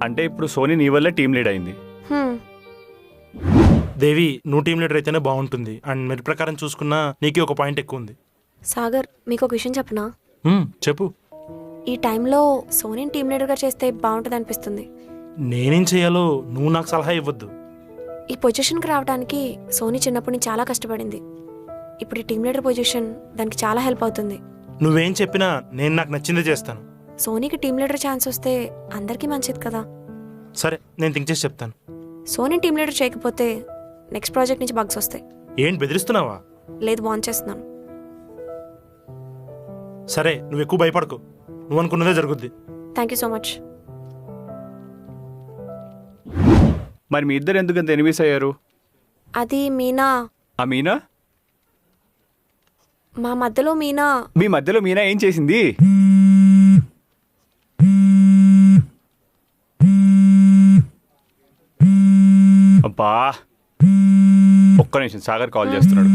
అంటే ఇప్పుడు సోనీ నీ వల్లే టీం లీడ్ అయింది. దేవి, నువ్వు టీం లీడర్ అయితేనే బాగుంటుంది. అండ్ మెరిట్ ప్రకారం చూసుకున్నా నీకే ఒక పాయింట్ ఎక్కువ ఉంది. సాగర్, మీకు ఒక విషయం చెప్పనా? చెప్పు. ఈ టైంలో సోనీని టీం లీడర్గా చేస్తే బాగుంటుంది అనిపిస్తుంది. నేనేం చేయాలో నువ్వు నాకు సలహా ఇవ్వద్దు. ఈ పొజిషన్కి రావడానికి సోనీ చిన్నప్పటి నుంచి చాలా కష్టపడింది. ఇప్పుడు ఈ టీం లీడర్ పొజిషన్ దానికి చాలా హెల్ప్ అవుతుంది. నువ్వేం చెప్పినా నేను నాకు నచ్చిందే చేస్తాను. సోనీకి టీం లీడర్ ఛాన్స్ వస్తే అందరికీ మంచిది కదా. సరే, నేను థింక్ చేసి చెప్తాను. సోనీ టీం లీడర్ చేయకపోతే నెక్స్ట్ ప్రాజెక్ట్ నుంచి బగ్స్ వస్తాయి. ఏంటి బెదిరిస్తున్నావా? లేదు, వార్న్ చేస్తున్నాను. సరే, నువ్వు ఎక్కువ భయపడకు. నువ్వు అనుకున్నదే జరుగుద్ది. Thank you so much. మరి మీ ఇద్దరు ఎందుకంత ఎనిమిస్ అయ్యారు? అది మీనా. ఆ మీనా? మా మధ్యలో మీనా. మీ మధ్యలో మీనా ఏం చేసింది? అబ్బా, ఒక్క నిమిషం, సాగర్ కాల్ చేస్తున్నాడు.